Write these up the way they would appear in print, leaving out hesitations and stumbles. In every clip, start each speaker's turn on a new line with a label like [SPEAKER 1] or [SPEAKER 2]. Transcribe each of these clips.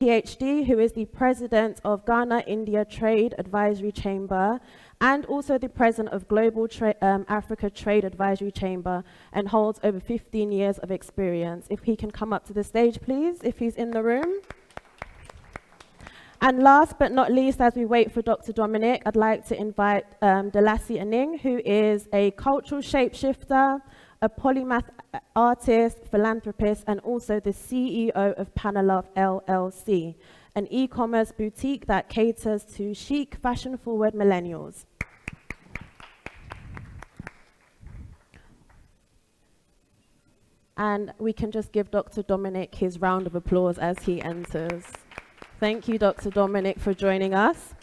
[SPEAKER 1] PhD, who is the president of Ghana-India Trade Advisory Chamber and also the president of Global Africa Trade Advisory Chamber, and holds over 15 years of experience. If he can come up to the stage, please, if he's in the room. And last but not least, as we wait for Dr. Dominic, I'd like to invite Dalasi Aning, who is a cultural shapeshifter, a polymath artist, philanthropist, and also the CEO of Panalove LLC, an e-commerce boutique that caters to chic, fashion-forward millennials. And we can just give Dr. Dominic his round of applause as he enters. Thank you, Dr. Dominic, for joining us.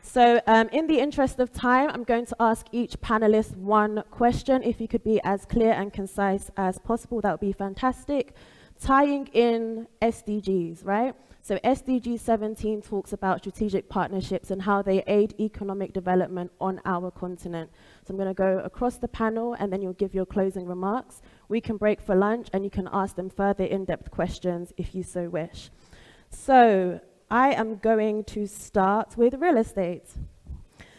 [SPEAKER 1] So in the interest of time, I'm going to ask each panelist one question. If you could be as clear and concise as possible, that would be fantastic. Tying in SDGs, right? So SDG 17 talks about strategic partnerships and how they aid economic development on our continent. So I'm going to go across the panel, and then you'll give your closing remarks. We can break for lunch, and you can ask them further in-depth questions if you so wish. So I am going to start with real estate.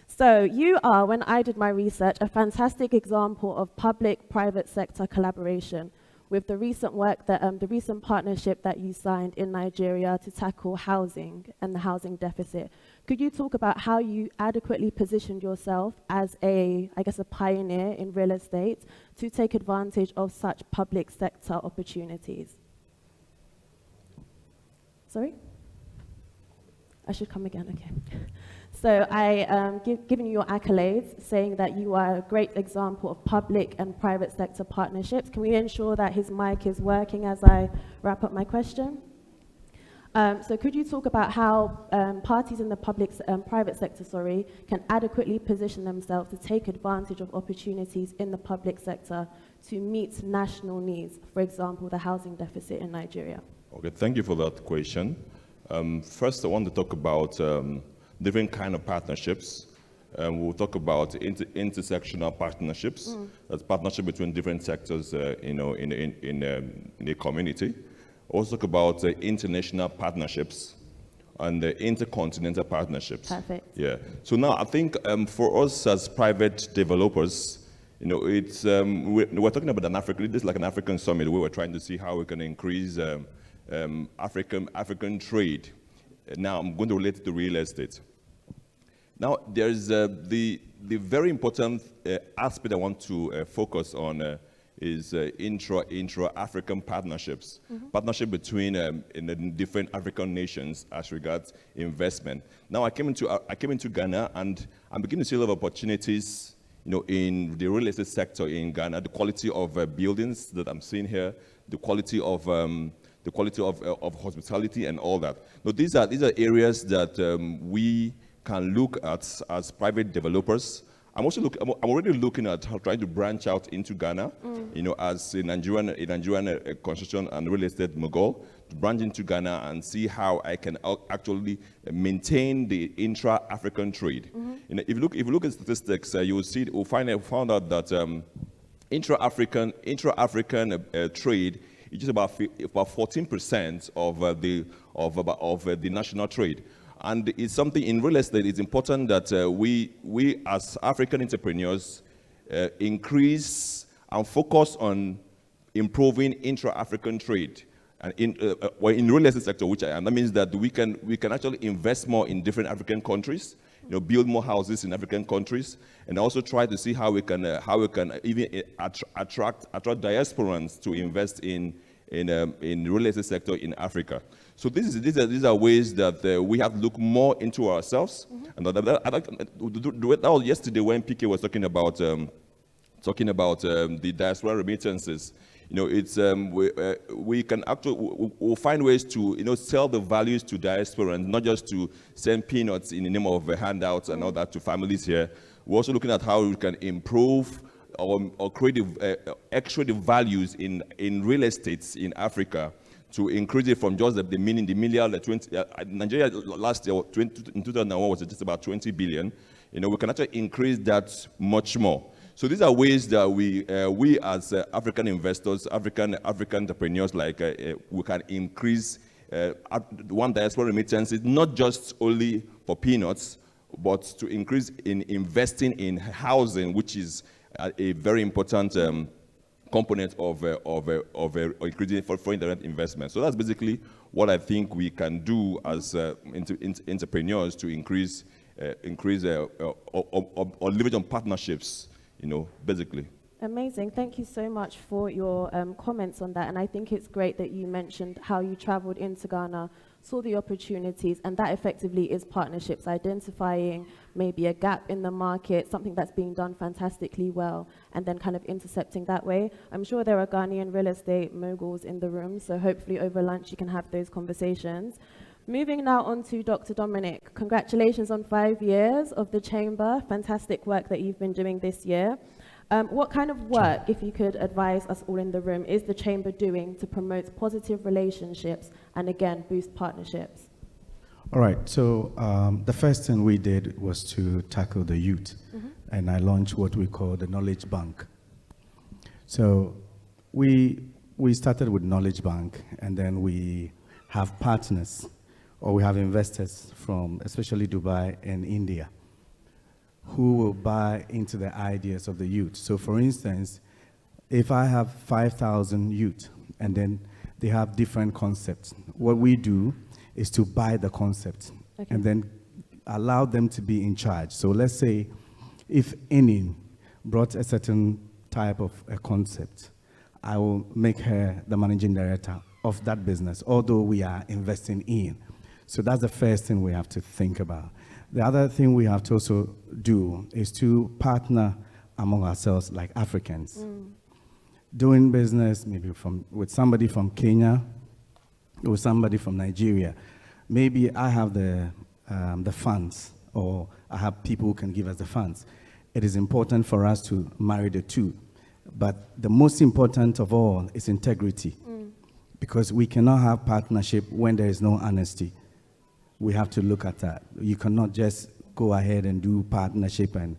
[SPEAKER 1] So you are, when I did my research, a fantastic example of public-private sector collaboration with the recent work that, the recent partnership that you signed in Nigeria to tackle housing and the housing deficit. Could you talk about how you adequately positioned yourself as a pioneer in real estate to take advantage of such public sector opportunities? Sorry? I should come again, okay. So I giving you your accolades, saying that you are a great example of public and private sector partnerships. Can we ensure that his mic is working as I wrap up my question? So could you talk about how parties in the private sector, can adequately position themselves to take advantage of opportunities in the public sector to meet national needs, for example, the housing deficit in Nigeria?
[SPEAKER 2] Okay, thank you for that question. First, I want to talk about different kind of partnerships. We'll talk about intersectional partnerships. That's partnership between different sectors, in a community. Also talk about international partnerships and intercontinental partnerships.
[SPEAKER 1] Perfect.
[SPEAKER 2] Yeah. So now I think for us as private developers, it's we're talking about this is like an African summit where we're trying to see how we can increase African trade. Now I'm going to relate it to real estate. Now there's the very important aspect I want to focus on is intra-African partnerships. Partnership between in the different African nations as regards investment. Now I came into Ghana, and I'm beginning to see a lot of opportunities, in the real estate sector in Ghana. The quality of buildings that I'm seeing here, the quality of hospitality and all that. Now these are areas that we can look at as private developers. I'm already looking at trying to branch out into Ghana, as a Nigerian construction and real estate mogul, to branch into Ghana and see how I can actually maintain the intra-African trade. If you look at statistics, you will find out that intra-African trade is just about 14% of the national trade. And it's something in real estate, it's important that we as African entrepreneurs increase and focus on improving intra-African trade. And in real estate sector, and that means that we can actually invest more in different African countries, build more houses in African countries, and also try to see how we can even attract diasporans to invest in the real estate sector in Africa. So these are ways that we have to look more into ourselves. And that was yesterday when PK was talking about the diaspora remittances. It's we'll find ways to sell the values to diaspora and not just to send peanuts in the name of handouts and all that to families here. We're also looking at how we can improve or create extra values in real estates in Africa, to increase it from just the million, 20. Nigeria last year, in 2001, was just about 20 billion. We can actually increase that much more. So these are ways that we as African investors, African entrepreneurs, we can increase one diaspora remittance is not just only for peanuts, but to increase in investing in housing, which is a very important component of increasing foreign direct investment. So that's basically what I think we can do as entrepreneurs to increase or leverage on partnerships, basically.
[SPEAKER 1] Amazing. Thank you so much for your comments on that. And I think it's great that you mentioned how you traveled into Ghana, saw the opportunities, and that effectively is partnerships, identifying maybe a gap in the market, something that's being done fantastically well, and then kind of intercepting that way. I'm sure there are Ghanaian real estate moguls in the room, so hopefully over lunch you can have those conversations. Moving now on to Dr. Dominic. Congratulations on 5 years of the Chamber. Fantastic work that you've been doing this year. What kind of work, if you could advise us all in the room, is the Chamber doing to promote positive relationships and, again, boost partnerships?
[SPEAKER 3] All right, so the first thing we did was to tackle the youth, and I launched what we call the Knowledge Bank. So we started with Knowledge Bank, and then we have partners, or we have investors from especially Dubai and India, who will buy into the ideas of the youth. So for instance, if I have 5,000 youth and then they have different concepts, what we do is to buy the concept and then allow them to be in charge. So let's say if Inin brought a certain type of a concept, I will make her the managing director of that business, although we are investing in. So that's the first thing we have to think about. The other thing we have to also do is to partner among ourselves like Africans. Doing business maybe with somebody from Kenya or somebody from Nigeria. Maybe I have the funds, or I have people who can give us the funds. It is important for us to marry the two. But the most important of all is integrity. Because we cannot have partnership when there is no honesty. We have to look at that. You cannot just go ahead and do partnership and,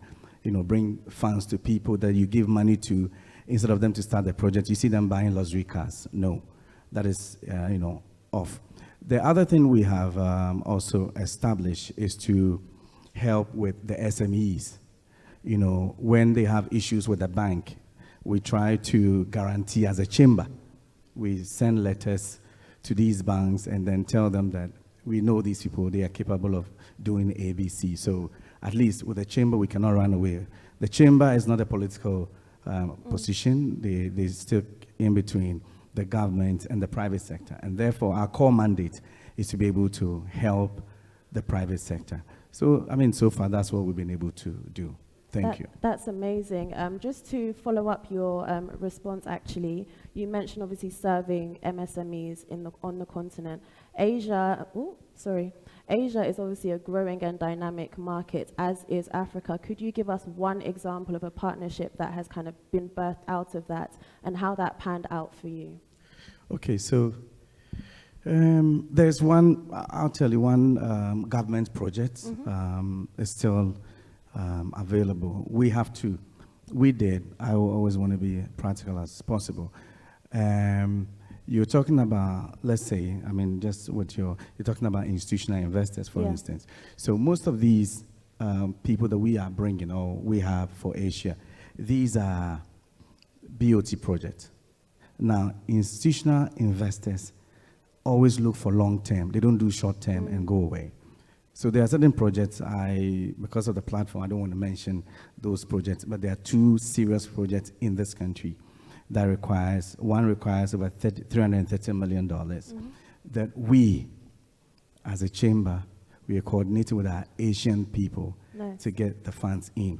[SPEAKER 3] bring funds to people that you give money to instead of them to start the project. You see them buying luxury cars. No, that is, off. The other thing we have also established is to help with the SMEs. When they have issues with the bank, we try to guarantee as a chamber. We send letters to these banks and then tell them that we know these people, they are capable of doing ABC. So at least with the chamber, we cannot run away. The chamber is not a political position. They still in between the government and the private sector. And therefore, our core mandate is to be able to help the private sector. So, so far, that's what we've been able to do. Thank you.
[SPEAKER 1] That's amazing. Just to follow up your response, actually, you mentioned obviously serving MSMEs on the continent. Asia is obviously a growing and dynamic market, as is Africa. Could you give us one example of a partnership that has kind of been birthed out of that and how that panned out for you?
[SPEAKER 3] Okay, so there's one, I'll tell you, one government project is still available. I always want to be practical as possible. You're talking about, let's say, just what you're talking about institutional investors, for instance. So most of these people that we are bringing, or we have for Asia, these are BOT projects. Now, institutional investors always look for long term. They don't do short term and go away. So there are certain projects, because of the platform, I don't want to mention those projects, but there are two serious projects in this country that one requires over $330 million that we, as a chamber, we are coordinating with our Asian people to get the funds in.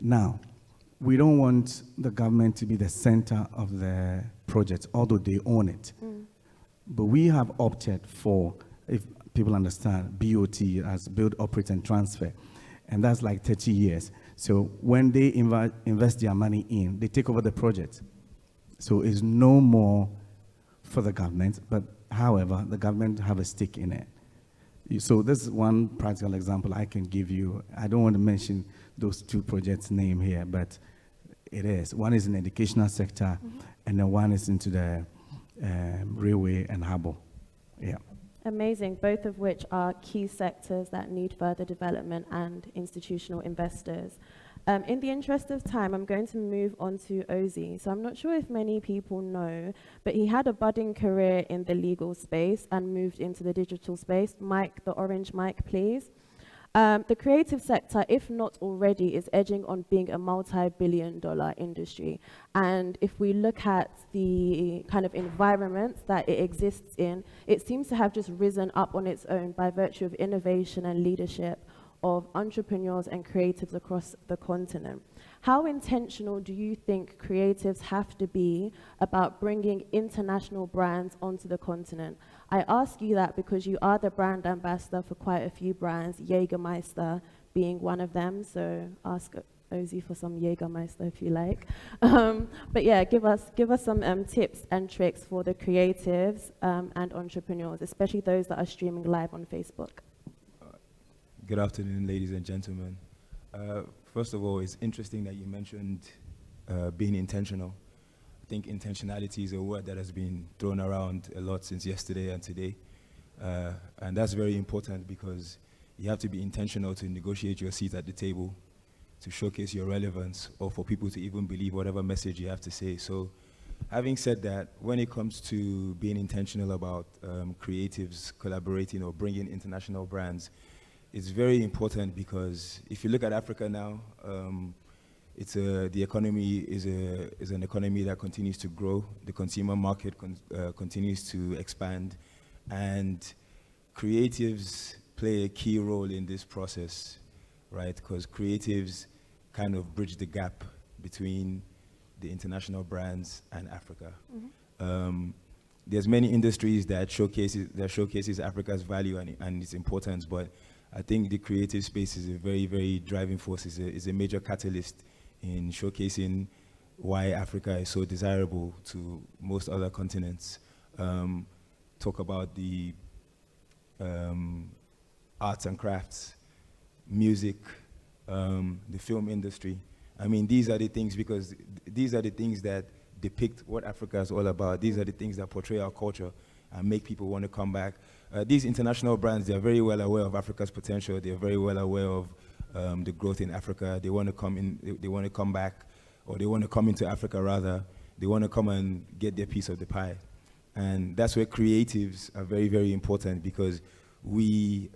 [SPEAKER 3] Now, we don't want the government to be the center of the project, although they own it. But we have opted for, if people understand, BOT as build, operate, and transfer. And that's like 30 years. So when they invest their money in, they take over the project. So it's no more for the government, but however, the government have a stake in it. So this is one practical example I can give you. I don't want to mention those two projects' name here, but it is. One is in the educational sector, and then one is into the railway and harbour. Yeah.
[SPEAKER 1] Amazing, both of which are key sectors that need further development and institutional investors. In the interest of time, I'm going to move on to Ozzy. So I'm not sure if many people know, but he had a budding career in the legal space and moved into the digital space. Mike, the orange mic, please. The creative sector, if not already, is edging on being a multi-billion-dollar industry. And if we look at the kind of environment that it exists in, it seems to have just risen up on its own by virtue of innovation and leadership of entrepreneurs and creatives across the continent. How intentional do you think creatives have to be about bringing international brands onto the continent? I ask you that because you are the brand ambassador for quite a few brands, Jägermeister being one of them, so ask Ozzy for some Jägermeister if you like. But yeah, give us some tips and tricks for the creatives and entrepreneurs, especially those that are streaming live on Facebook.
[SPEAKER 4] Good afternoon, ladies and gentlemen. First of all, it's interesting that you mentioned being intentional. I think intentionality is a word that has been thrown around a lot since yesterday and today. And that's very important because you have to be intentional to negotiate your seat at the table, to showcase your relevance, or for people to even believe whatever message you have to say. So having said that, when it comes to being intentional about creatives collaborating or bringing international brands, it's very important because if you look at Africa now, the economy is an economy that continues to grow. The consumer market continues to expand, and creatives play a key role in this process, right? Because creatives kind of bridge the gap between the international brands and Africa. Mm-hmm. There's many industries that showcases Africa's value and its importance, but I think the creative space is a very, very driving force, is a major catalyst in showcasing why Africa is so desirable to most other continents. Talk about the arts and crafts, music, the film industry. I mean, these are the things, because these are the things that depict what Africa is all about. These are the things that portray our culture and make people want to come back. These international brands, they're very well aware of Africa's potential. They're very well aware of the growth in Africa. They want to come in, they want to come back, or they want to come into Africa rather. They want to come and get their piece of the pie. And that's where creatives are very, very important, because we're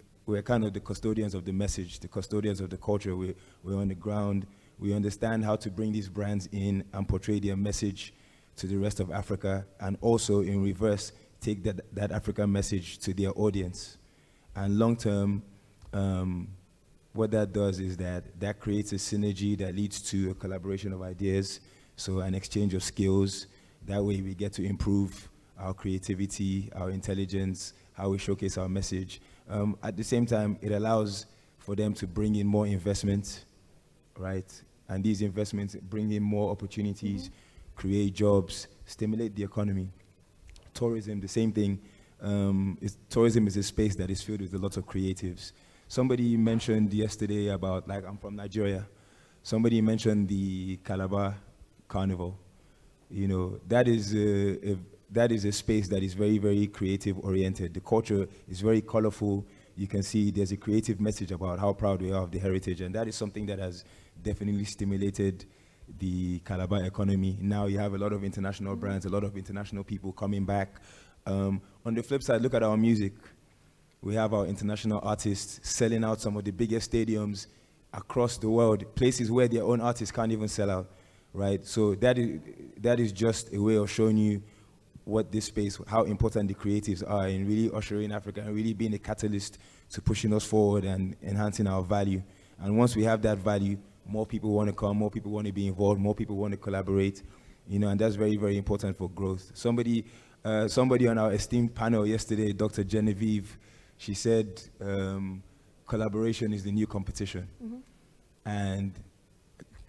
[SPEAKER 4] kind of the custodians of the message, the custodians of the culture. We're on the ground. We understand how to bring these brands in and portray their message to the rest of Africa, and also in reverse, take that African message to their audience. And long term, what that does is that creates a synergy that leads to a collaboration of ideas, so an exchange of skills. That way we get to improve our creativity, our intelligence, how we showcase our message. At the same time, it allows for them to bring in more investment, right? And these investments bring in more opportunities, create jobs, stimulate the economy. Tourism, the same thing. Tourism is a space that is filled with a lot of creatives. Somebody mentioned yesterday about, like, I'm from Nigeria. Somebody mentioned the Calabar Carnival. You know, that is a space that is very, very creative oriented. The culture is very colorful. You can see there's a creative message about how proud we are of the heritage, and that is something that has definitely stimulated the Calabar economy. Now you have a lot of international brands, a lot of international people coming back. On the flip side, look at our music. We have our international artists selling out some of the biggest stadiums across the world, places where their own artists can't even sell out, right? So that is just a way of showing you what this space, how important the creatives are in really ushering Africa and really being a catalyst to pushing us forward and enhancing our value. And once we have that value, more people want to come, more people want to be involved, more people want to collaborate, you know, and that's very, very important for growth. Somebody on our esteemed panel yesterday, Dr. Genevieve, she said collaboration is the new competition. Mm-hmm. And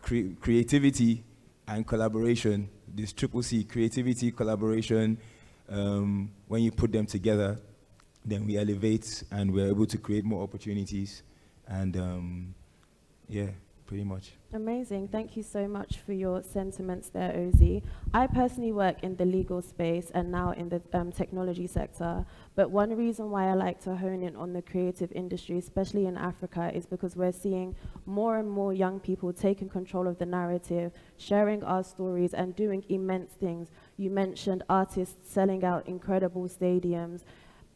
[SPEAKER 4] creativity and collaboration, this triple C, creativity, collaboration, when you put them together, then we elevate and we're able to create more opportunities and, pretty much.
[SPEAKER 1] Amazing. Thank you so much for your sentiments there, Ozzy. I personally work in the legal space and now in the technology sector. But one reason why I like to hone in on the creative industry, especially in Africa, is because we're seeing more and more young people taking control of the narrative, sharing our stories and doing immense things. You mentioned artists selling out incredible stadiums,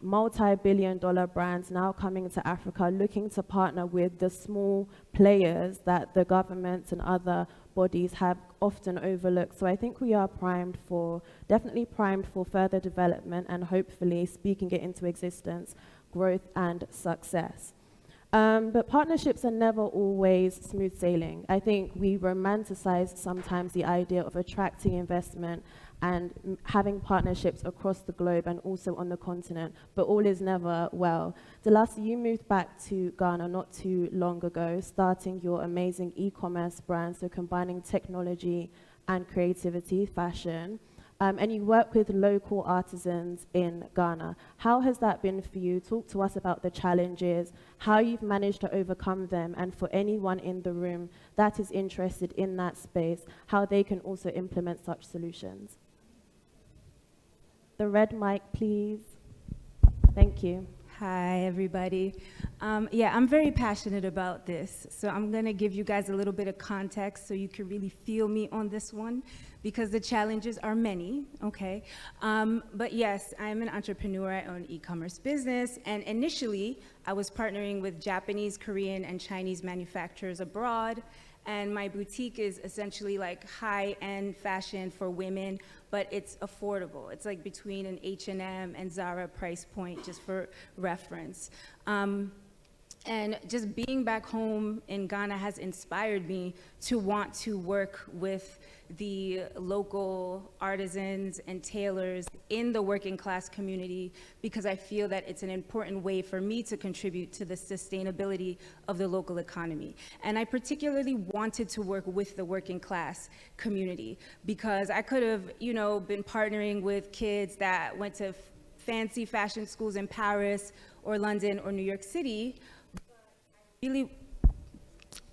[SPEAKER 1] multi-billion-dollar brands now coming to Africa looking to partner with the small players that the governments and other bodies have often overlooked. So I think we are definitely primed for further development and hopefully, speaking it into existence, growth and success. But partnerships are never always smooth sailing. I think we romanticize sometimes the idea of attracting investment and having partnerships across the globe and also on the continent, but all is never well. Delasi, you moved back to Ghana not too long ago, starting your amazing e-commerce brand, so combining technology and creativity, fashion, and you work with local artisans in Ghana. How has that been for you? Talk to us about the challenges, how you've managed to overcome them, and for anyone in the room that is interested in that space, how they can also implement such solutions. The red mic, please. Thank you.
[SPEAKER 5] Hi, everybody. Yeah, I'm very passionate about this, so I'm gonna give you guys a little bit of context so you can really feel me on this one, because the challenges are many, okay? But yes, I'm an entrepreneur. I own e-commerce business, and initially, I was partnering with Japanese, Korean, and Chinese manufacturers abroad, and my boutique is essentially like high-end fashion for women, but it's affordable. It's like between an H&M and Zara price point, just for reference. And just being back home in Ghana has inspired me to want to work with the local artisans and tailors in the working class community, because I feel that it's an important way for me to contribute to the sustainability of the local economy. And I particularly wanted to work with the working class community because I could have, been partnering with kids that went to fancy fashion schools in Paris or London or New York City.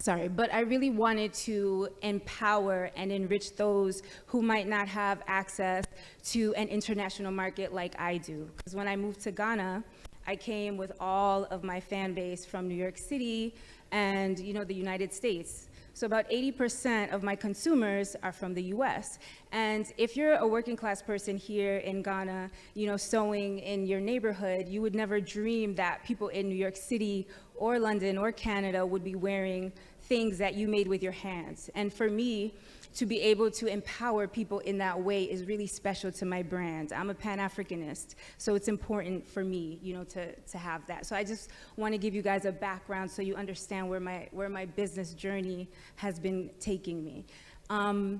[SPEAKER 5] But I really wanted to empower and enrich those who might not have access to an international market like I do. Because when I moved to Ghana, I came with all of my fan base from New York City and the United States. So about 80% of my consumers are from the US. And if you're a working class person here in Ghana, sewing in your neighborhood, you would never dream that people in New York City or London or Canada would be wearing things that you made with your hands. And for me, to be able to empower people in that way is really special to my brand. I'm a Pan-Africanist, so it's important for me, to have that. So I just want to give you guys a background so you understand where my business journey has been taking me. And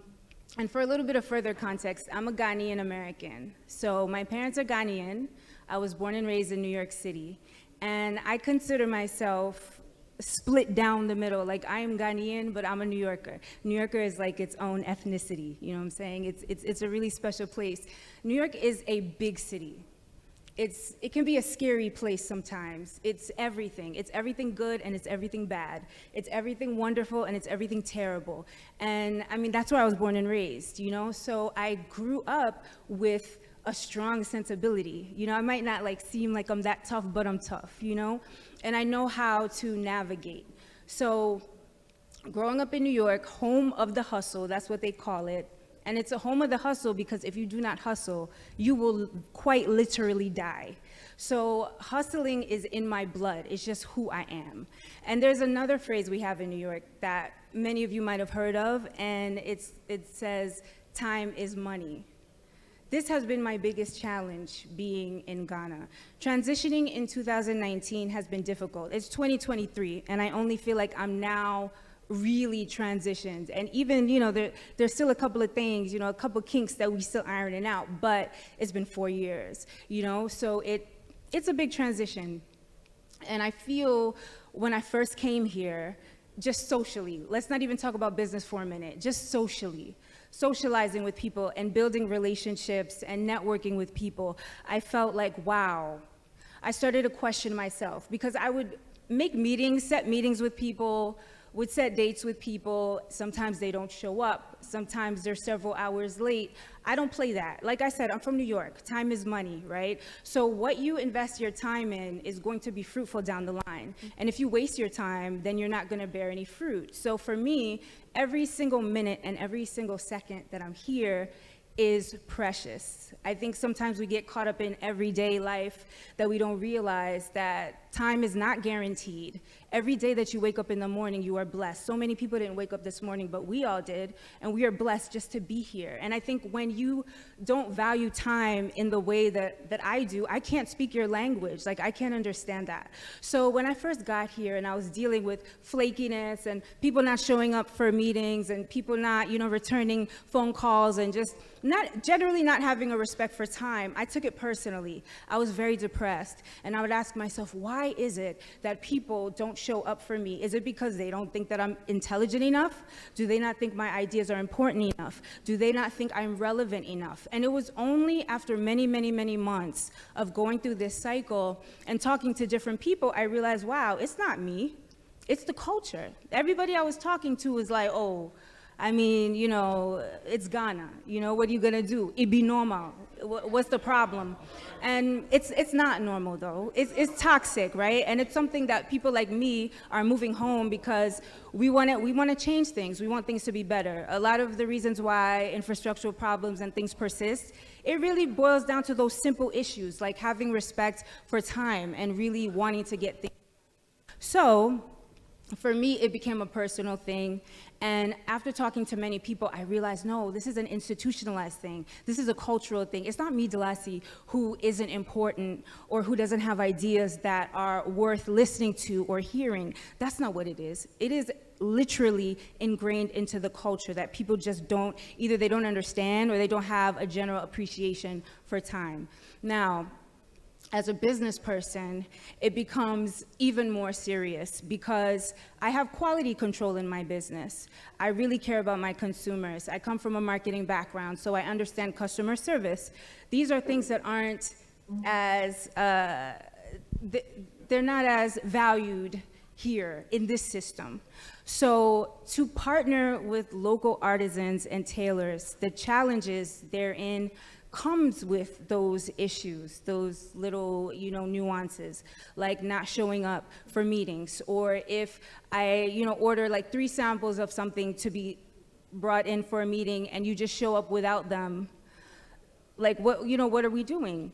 [SPEAKER 5] for a little bit of further context, I'm a Ghanaian American. So my parents are Ghanaian. I was born and raised in New York City. And I consider myself split down the middle. Like, I am Ghanaian, but I'm a New Yorker. New Yorker is like its own ethnicity, you know what I'm saying? It's a really special place. New York is a big city. It can be a scary place sometimes. It's everything. It's everything good and it's everything bad. It's everything wonderful and it's everything terrible. And I mean, that's where I was born and raised, So I grew up with a strong sensibility. I might not seem like I'm that tough, but I'm tough, And I know how to navigate. So growing up in New York, home of the hustle, that's what they call it. And it's a home of the hustle because if you do not hustle, you will quite literally die. So hustling is in my blood. It's just who I am. And there's another phrase we have in New York that many of you might have heard of, and it says, time is money. This has been my biggest challenge being in Ghana. Transitioning in 2019 has been difficult. It's 2023, and I only feel like I'm now really transitioned. And even, there's still a couple of things, a couple kinks that we still ironing out, but it's been 4 years, So it's a big transition. And I feel when I first came here, just socially, let's not even talk about business for a minute, just socializing with people and building relationships and networking with people, I felt like, wow. I started to question myself because I would make meetings, set meetings with people, would set dates with people. Sometimes they don't show up. Sometimes they're several hours late. I don't play that. Like I said, I'm from New York. Time is money, right? So what you invest your time in is going to be fruitful down the line. And if you waste your time, then you're not going to bear any fruit. So for me, every single minute and every single second that I'm here is precious. I think sometimes we get caught up in everyday life that we don't realize that time is not guaranteed. Every day that you wake up in the morning, you are blessed. So many people didn't wake up this morning, but we all did, and we are blessed just to be here. And I think when you don't value time in the way that I do, I can't speak your language. Like, I can't understand that. So when I first got here and I was dealing with flakiness and people not showing up for meetings and people not, returning phone calls and just generally not having a respect for time, I took it personally. I was very depressed, and I would ask myself, why is it that people don't show up for me? Is it because they don't think that I'm intelligent enough? Do they not think my ideas are important enough? Do they not think I'm relevant enough? And it was only after many, many, many months of going through this cycle and talking to different people, I realized, wow, it's not me, it's the culture. Everybody I was talking to was like, oh, I mean, it's Ghana. What are you gonna do? It be normal. What's the problem? And it's not normal though. It's toxic, right? And it's something that people like me are moving home because we want to change things. We want things to be better. A lot of the reasons why infrastructural problems and things persist, it really boils down to those simple issues, like having respect for time and really wanting to get things. So, for me, it became a personal thing. And after talking to many people, I realized, no, this is an institutionalized thing. This is a cultural thing. It's not me, Delasi, who isn't important or who doesn't have ideas that are worth listening to or hearing. That's not what it is. It is literally ingrained into the culture that people just don't, either they don't understand or they don't have a general appreciation for time. Now, as a business person, it becomes even more serious because I have quality control in my business. I really care about my consumers. I come from a marketing background, so I understand customer service. These are things that aren't as, they're not as valued here in this system. So to partner with local artisans and tailors, the challenges therein comes with those issues, those little, nuances, like not showing up for meetings, or if I, order like 3 samples of something to be brought in for a meeting and you just show up without them, like what are we doing?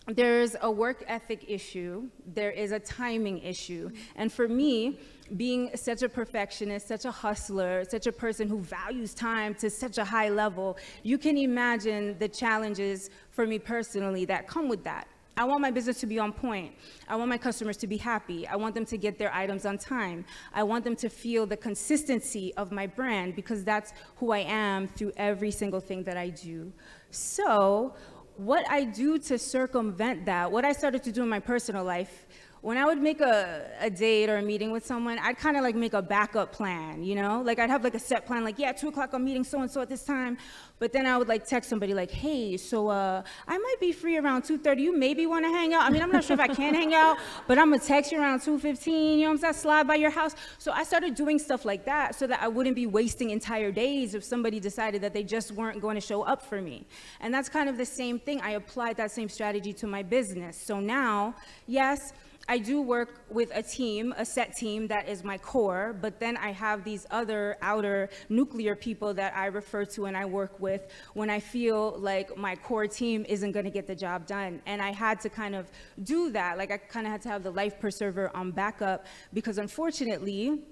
[SPEAKER 5] There's a work ethic issue, there is a timing issue, and for me, being such a perfectionist, such a hustler, such a person who values time to such a high level, you can imagine the challenges for me personally that come with that. I want my business to be on point. I want my customers to be happy. I want them to get their items on time. I want them to feel the consistency of my brand because that's who I am through every single thing that I do. So, what I do to circumvent that, what I started to do in my personal life, when I would make a date or a meeting with someone, I'd kind of like make a backup plan, Like I'd have like a set plan, like, yeah, 2 o'clock I'm meeting so-and-so at this time. But then I would like text somebody like, hey, so I might be free around 2:30. You maybe want to hang out. I mean, I'm not sure if I can hang out, but I'm going to text you around 2:15, what I'm saying, slide by your house. So I started doing stuff like that so that I wouldn't be wasting entire days if somebody decided that they just weren't going to show up for me. And that's kind of the same thing. I applied that same strategy to my business. So now, yes, I do work with a team, a set team that is my core, but then I have these other outer nuclear people that I refer to and I work with when I feel like my core team isn't gonna get the job done. And I had to kind of do that. Like I kind of had to have the life preserver on backup because unfortunately,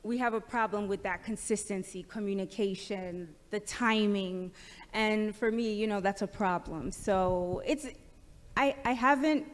[SPEAKER 5] we have a problem with that consistency, communication, the timing. And for me, that's a problem. So I haven't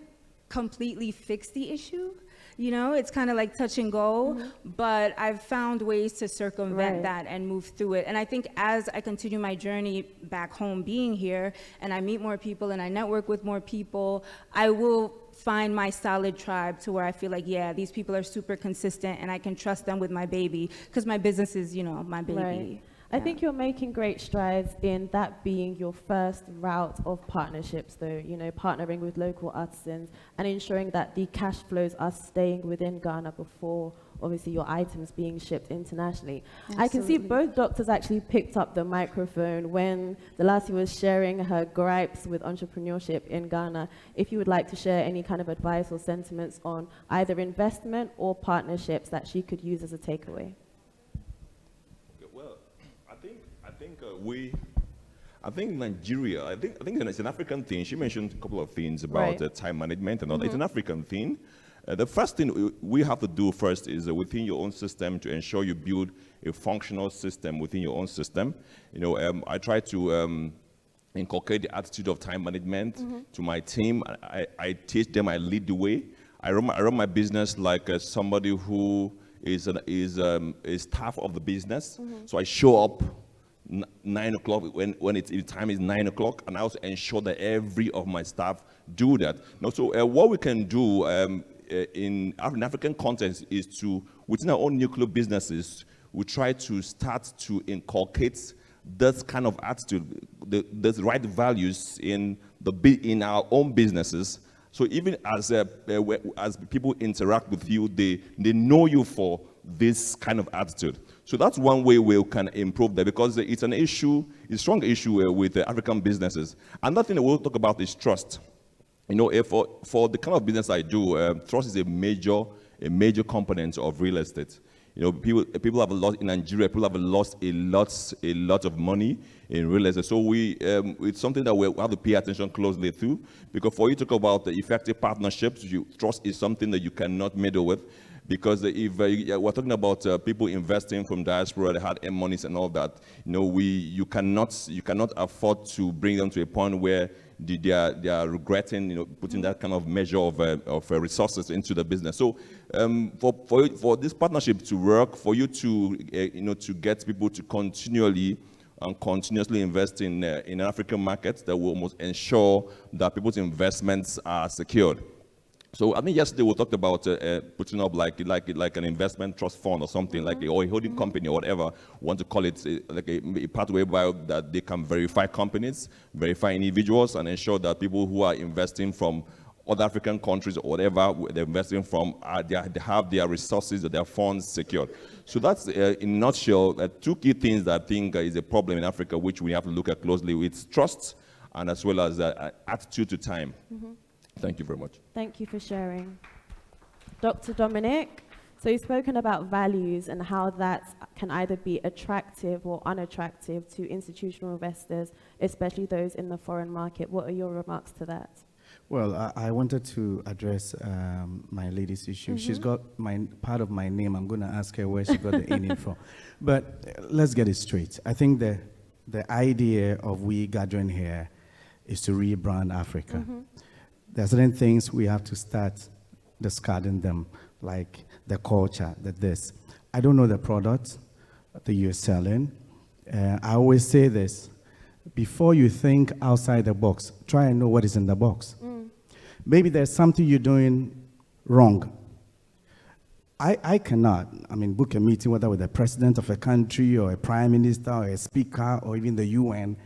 [SPEAKER 5] completely fix the issue. It's kind of like touch and go, but I've found ways to circumvent that and move through it. And I think as I continue my journey back home being here and I meet more people and I network with more people, I will find my solid tribe to where I feel like, yeah, these people are super consistent and I can trust them with my baby because my business is, my baby.
[SPEAKER 1] Right. I think you're making great strides in that being your first route of partnerships, though, partnering with local artisans and ensuring that the cash flows are staying within Ghana before obviously your items being shipped internationally. I can see
[SPEAKER 5] Absolutely.
[SPEAKER 1] both doctors actually picked up the microphone when the lassie was sharing her gripes with entrepreneurship in Ghana. If you would like to share any kind of advice or sentiments on either investment or partnerships that she could use as a takeaway.
[SPEAKER 2] Well, I think Nigeria, I think it's an African thing. She mentioned a couple of things about
[SPEAKER 1] Right.
[SPEAKER 2] time management and all that. It's an African thing. The first thing we have to do first is within your own system to ensure you build a functional system within your own system. You know, I try to inculcate the attitude of time management to my team. I teach them, I lead the way. I run my business like somebody who is a staff of the business. So I show up 9 o'clock when the time is 9 o'clock, and I also ensure that every of my staff do that. Now, so what we can do in African context is to, within our own nuclear businesses, we try to start to inculcate this kind of attitude, the right values in our own businesses. So even as people interact with you, they know you for this kind of attitude. So that's one way we can improve that, because it's an issue, it's a strong issue with African businesses. Another thing that we'll talk about is trust. You know, for the kind of business I do, trust is a major component of real estate. You know, people have lost in Nigeria. People have lost a lot of money in real estate. So it's something that we have to pay attention closely to, because for you to talk about the effective partnerships, trust is something that you cannot meddle with. Because if we're talking about people investing from diaspora, they had monies and all that, you know, you cannot afford to bring them to a point where they are regretting, you know, putting that kind of measure of resources into the business. So for this partnership to work, for you to to get people to continuously invest in African markets, that will almost ensure that people's investments are secured. So I think yesterday we talked about putting up like an investment trust fund or something, like or a holding company or whatever we want to call it, like a pathway by that they can verify companies, verify individuals, and ensure that people who are investing from other African countries or whatever they're investing from, they have their resources, their funds secured. So that's, in a nutshell, two key things that I think is a problem in Africa, which we have to look at closely. It's trust, and as well as attitude to time. Thank you very much.
[SPEAKER 1] Thank you for sharing. Dr. Dominic, so you've spoken about values and how that can either be attractive or unattractive to institutional investors, especially those in the foreign market. What are your remarks to that?
[SPEAKER 3] Well, I wanted to address my lady's issue. She's got part of my name. I'm going to ask her where she got the name from. But let's get it straight. I think the idea of we gathering here is to rebrand Africa. There are certain things we have to start discarding them, like the culture, this. I don't know the product that you're selling. I always say this: before you think outside the box, try and know what is in the box. Maybe there's something you're doing wrong. I cannot, book a meeting, whether with the president of a country or a prime minister or a speaker or even the UN,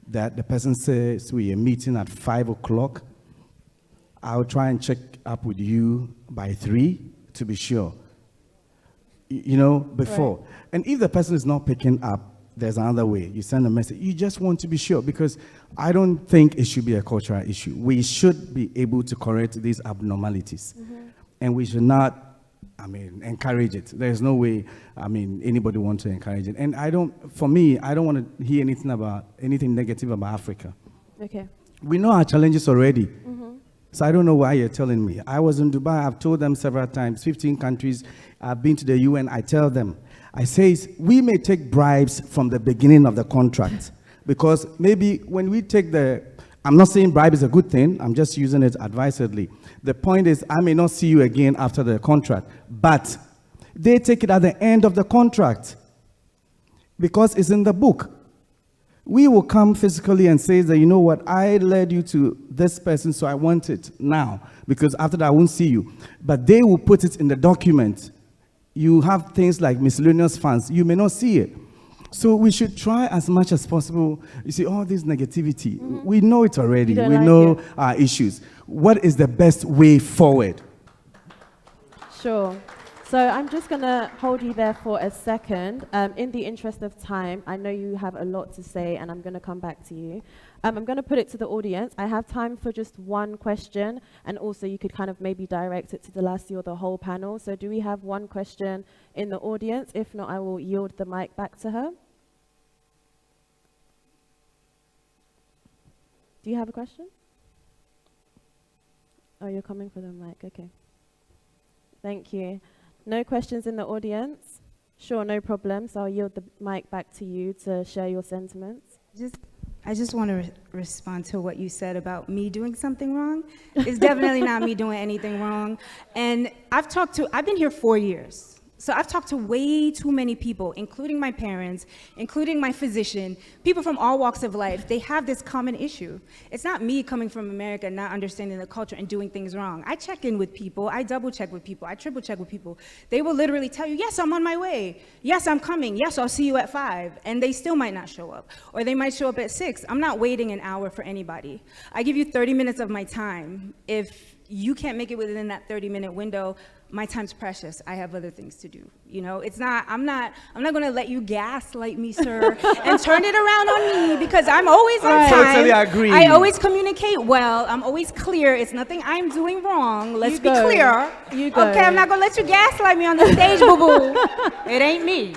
[SPEAKER 3] that the person says we are meeting at 5 o'clock. I'll try and check up with you by 3 to be sure, before. Right. And if the person is not picking up, there's another way. You send a message. You just want to be sure, because I don't think it should be a cultural issue. We should be able to correct these abnormalities. And we should not, encourage it. There's no way, anybody wants to encourage it. And I don't want to hear anything negative about Africa.
[SPEAKER 1] Okay.
[SPEAKER 3] We know our challenges already. So I don't know why you're telling me. I was in Dubai. I've told them several times, 15 countries. I've been to the UN. I tell them, I say, we may take bribes from the beginning of the contract, because maybe when we take I'm not saying bribe is a good thing. I'm just using it advisedly. The point is, I may not see you again after the contract, but they take it at the end of the contract because it's in the book. We will come physically and say that, you know what, I led you to this person, so I want it now, because after that I won't see you. But they will put it in the document. You have things like miscellaneous funds. You may not see it. So we should try as much as possible. You see, all this negativity, we know it already. We know our issues. What is the best way forward?
[SPEAKER 1] Sure. So I'm just going to hold you there for a second. In the interest of time, I know you have a lot to say, and I'm going to come back to you. I'm going to put it to the audience. I have time for just one question, and also you could kind of maybe direct it to Delasi or the whole panel. So do we have one question in the audience? If not, I will yield the mic back to her. Do you have a question? Oh, you're coming for the mic. Okay. Thank you. No questions in the audience? Sure, no problem. So I'll yield the mic back to you to share your sentiments.
[SPEAKER 5] I just want to respond to what you said about me doing something wrong. It's definitely not me doing anything wrong. And I've been here 4 years. So I've talked to way too many people, including my parents, including my physician, people from all walks of life. They have this common issue. It's not me coming from America, not understanding the culture and doing things wrong. I check in with people, I double check with people, I triple check with people. They will literally tell you, yes, I'm on my way. Yes, I'm coming. Yes, I'll see you at 5. And they still might not show up. Or they might show up at 6. I'm not waiting an hour for anybody. I give you 30 minutes of my time. If you can't make it within that 30-minute window, my time's precious. I have other things to do. You know, I'm not going to let you gaslight me, sir, and turn it around on me, because I'm always on time.
[SPEAKER 4] Totally agree.
[SPEAKER 5] I always communicate well. I'm always clear. It's nothing I'm doing wrong. Let's be clear.
[SPEAKER 1] You go.
[SPEAKER 5] Okay, I'm not going to let you gaslight me on the stage, boo-boo. It ain't me.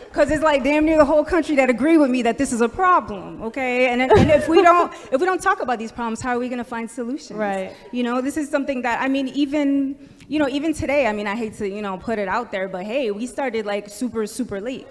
[SPEAKER 5] Because it's like damn near the whole country that agree with me that this is a problem, okay? And if we don't talk about these problems, how are we going to find solutions?
[SPEAKER 1] Right.
[SPEAKER 5] You know, this is something that, I mean, even today, I mean, I hate to, put it out there, but hey, we started like super, super late.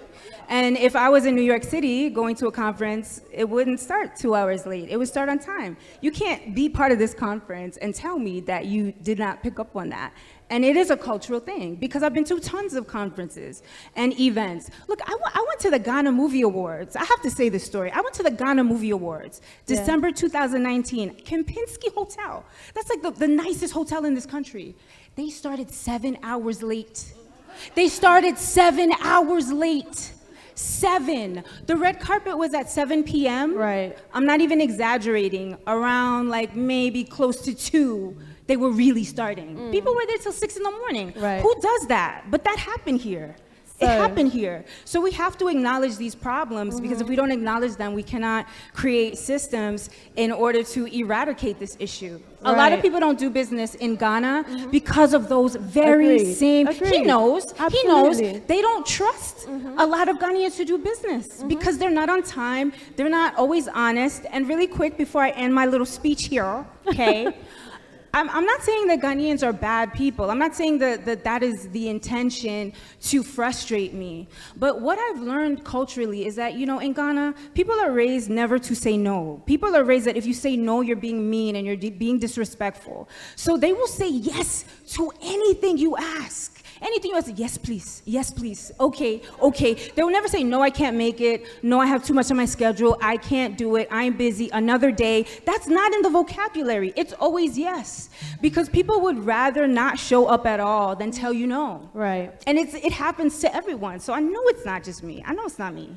[SPEAKER 5] And if I was in New York City going to a conference, it wouldn't start 2 hours late. It would start on time. You can't be part of this conference and tell me that you did not pick up on that. And it is a cultural thing, because I've been to tons of conferences and events. Look, I went to the Ghana Movie Awards. I have to say this story. I went to the Ghana Movie Awards, December 2019, Kempinski Hotel. That's like the nicest hotel in this country. They started 7 hours late. They started 7 hours late. 7. The red carpet was at 7 p.m.
[SPEAKER 1] Right.
[SPEAKER 5] I'm not even exaggerating. Around like maybe close to 2, they were really starting. People were there till 6 in the morning.
[SPEAKER 1] Right.
[SPEAKER 5] Who does that? But that happened here. It happened here. So we have to acknowledge these problems, because if we don't acknowledge them, we cannot create systems in order to eradicate this issue. A lot of people don't do business in Ghana because of those very same. He knows.
[SPEAKER 1] Absolutely.
[SPEAKER 5] He knows. They don't trust a lot of Ghanaians to do business because they're not on time. They're not always honest. And really quick, before I end my little speech here, okay? I'm not saying that Ghanaians are bad people. I'm not saying that is the intention to frustrate me. But what I've learned culturally is that, in Ghana, people are raised never to say no. People are raised that if you say no, you're being mean and you're being disrespectful. So they will say yes to anything you ask. Anything you ask, yes, please, okay. They will never say, no, I can't make it, no, I have too much on my schedule, I can't do it, I'm busy, another day. That's not in the vocabulary. It's always yes, because people would rather not show up at all than tell you no.
[SPEAKER 1] Right.
[SPEAKER 5] And it happens to everyone, so I know it's not just me. I know it's not me.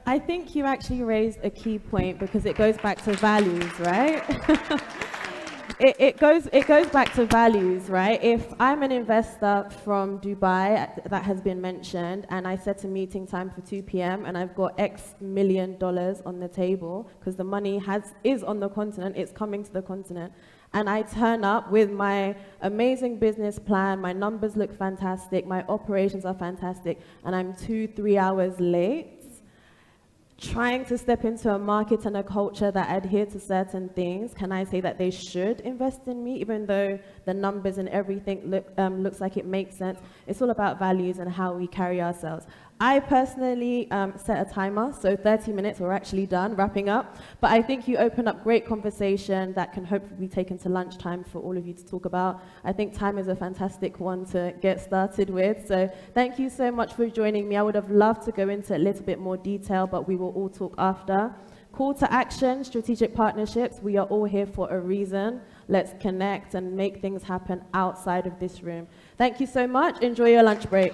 [SPEAKER 1] I think you actually raised a key point, because it goes back to values, right? It goes back to values, right? If I'm an investor from Dubai that has been mentioned, and I set a meeting time for 2 p.m. and I've got X million dollars on the table, because the money is on the continent, it's coming to the continent, and I turn up with my amazing business plan, my numbers look fantastic, my operations are fantastic, and I'm 2-3 hours late, trying to step into a market and a culture that adhere to certain things, can I say that they should invest in me, even though the numbers and everything looks like it makes sense? It's all about values and how we carry ourselves. I personally set a timer, so 30 minutes, we're actually done, wrapping up. But I think you open up great conversation that can hopefully be taken to lunchtime for all of you to talk about. I think time is a fantastic one to get started with. So thank you so much for joining me. I would have loved to go into a little bit more detail, but we will all talk after. Call to action, strategic partnerships. We are all here for a reason. Let's connect and make things happen outside of this room. Thank you so much. Enjoy your lunch break.